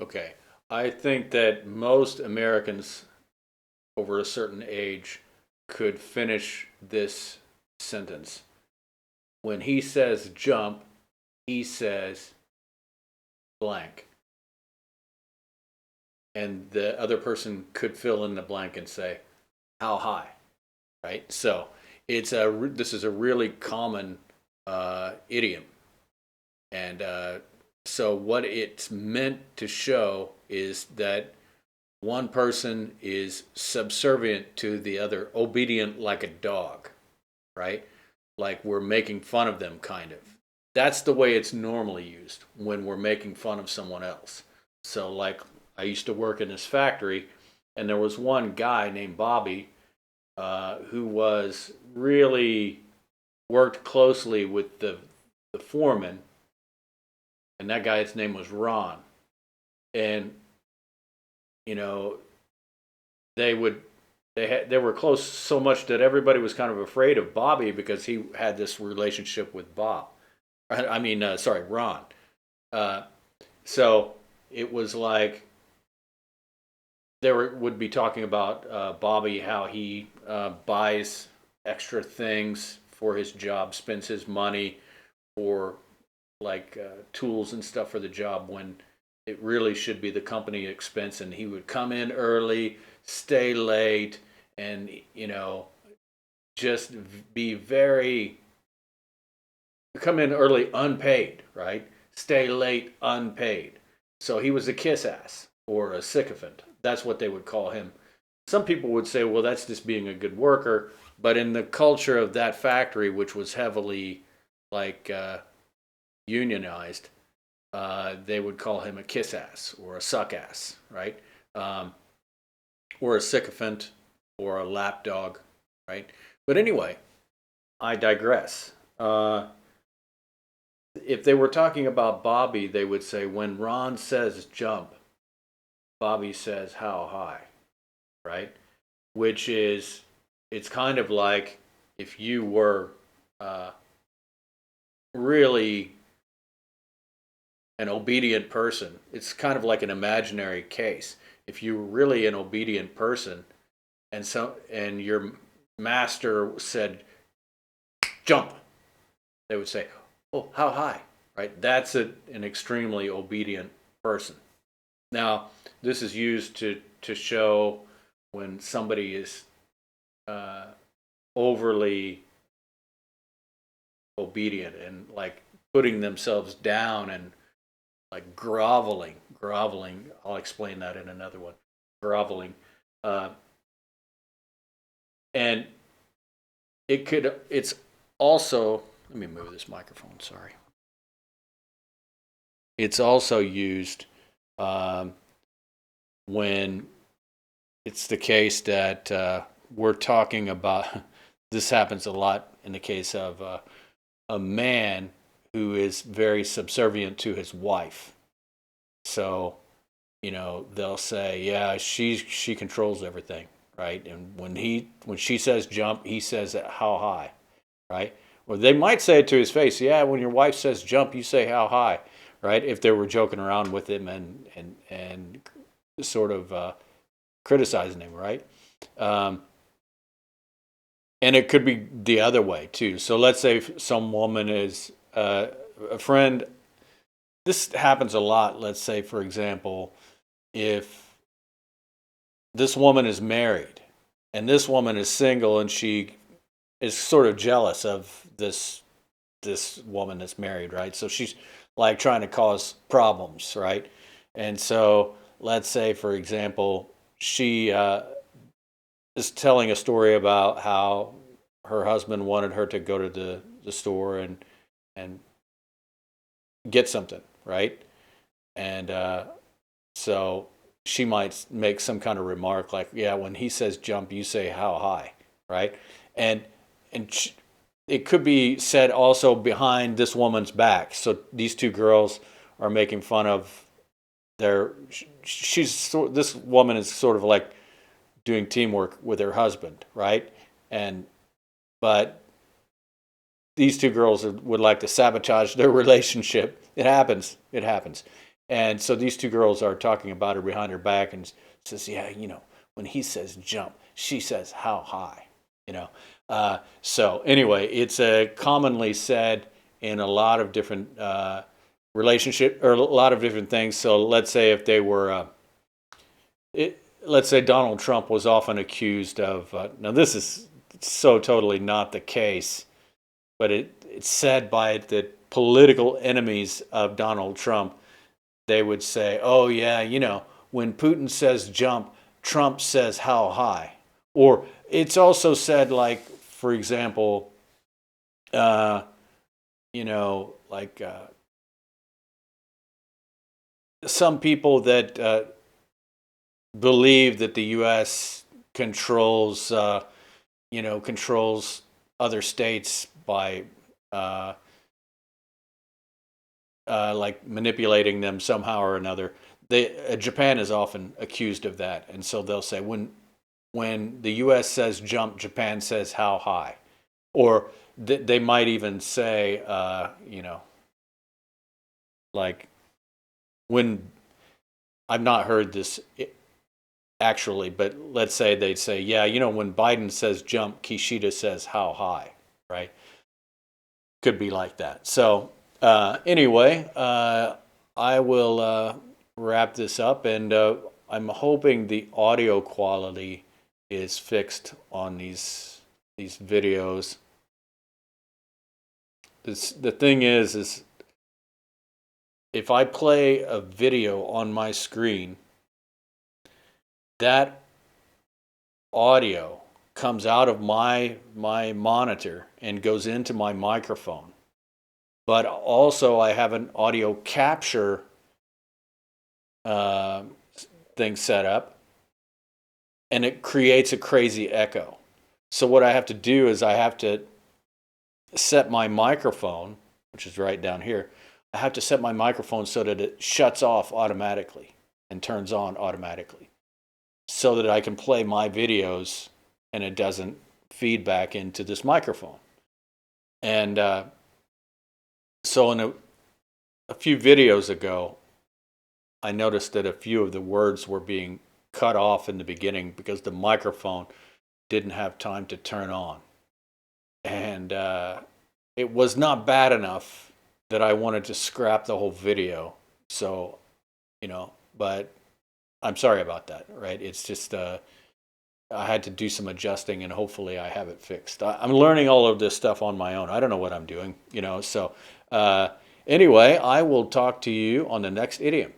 Okay. I think that most Americans over a certain age could finish this sentence. When he says jump, he says blank. And the other person could fill in the blank and say, how high? Right? So this is a really common idiom. And so what it's meant to show is that one person is subservient to the other, obedient like a dog, right? Like we're making fun of them, kind of. That's the way it's normally used when we're making fun of someone else. So, like, I used to work in this factory, and there was one guy named Bobby who was really worked closely with the foreman, and that guy's name was Ron. And you know, they would they were close so much that everybody was kind of afraid of Bobby because he had this relationship with Bob. I mean, sorry, Ron. Uh, so it was like would be talking about Bobby, how he buys extra things for his job, spends his money for like tools and stuff for the job when it really should be the company expense. And he would come in early, stay late, and just be very come in early unpaid, right? Stay late unpaid. So he was a kiss ass or a sycophant. That's what they would call him. Some people would say, well, that's just being a good worker. But in the culture of that factory, which was heavily like unionized, they would call him a kiss ass or a suck ass, right? Um, or a sycophant or a lapdog, right? But anyway, I digress. If they were talking about Bobby, they would say, when Ron says jump, Bobby says how high, right? Which is, it's kind of like if you were uh, really an obedient person. It's kind of like an imaginary case. If you were really an obedient person, and your master said jump, they would say, "Oh, how high?" Right? That's an extremely obedient person. Now, this is used to show when somebody is uh, overly obedient and like putting themselves down and like groveling. I'll explain that in another one. Groveling, uh, and it's also. Let me move this microphone. Sorry. It's also used um, when it's the case that we're talking about. This happens a lot in the case of a man who is very subservient to his wife. So, they'll say, "Yeah, she controls everything," right? And when she says jump, he says how high, right? Or they might say it to his face, "Yeah, when your wife says jump, you say how high," right? If they were joking around with him and sort of criticizing him, right? Um, and it could be the other way too. So let's say some woman is a friend. This happens a lot. Let's say, for example, if this woman is married and this woman is single and she is sort of jealous of this woman that's married, right? So she's like trying to cause problems, right? And so let's say, for example, she is telling a story about how her husband wanted her to go to the store and get something, right? And so she might make some kind of remark like, "Yeah, when he says jump, you say how high," right? And and it could be said also behind this woman's back. So these two girls are making fun of their. This woman is sort of like doing teamwork with her husband, right? And but these two girls would like to sabotage their relationship. It happens. It happens. And so these two girls are talking about her behind her back, and says, yeah, when he says jump, she says how high, you know. So anyway, it's commonly said in a lot of different relationship or a lot of different things. So let's say if they were, let's say Donald Trump was often accused of. Now this is so totally not the case, but it's said by the political enemies of Donald Trump. They would say, "Oh yeah, when Putin says jump, Trump says how high." Or it's also said, like, for example, uh, like some people that believe that the U.S. controls other states by uh, like manipulating them somehow or another. Japan is often accused of that, and so they'll say when the U.S. says jump, Japan says how high, or they might even say, like when I've not heard this actually, but let's say they'd say, yeah, when Biden says jump, Kishida says how high, right? Could be like that. So anyway, I will wrap this up, and I'm hoping the audio quality is fixed on these videos. The thing is if I play a video on my screen, that audio comes out of my monitor and goes into my microphone. But also I have an audio capture uh, thing set up, and it creates a crazy echo. So what I have to do is I have to set my microphone, which is right down here. I have to set my microphone so that it shuts off automatically and turns on automatically, so that I can play my videos and it doesn't feed back into this microphone. And so in a few videos ago, I noticed that a few of the words were being cut off in the beginning because the microphone didn't have time to turn on. And it was not bad enough that I wanted to scrap the whole video. So, but I'm sorry about that, right? It's just I had to do some adjusting, and hopefully I have it fixed. I'm learning all of this stuff on my own. I don't know what I'm doing, So anyway, I will talk to you on the next idiom.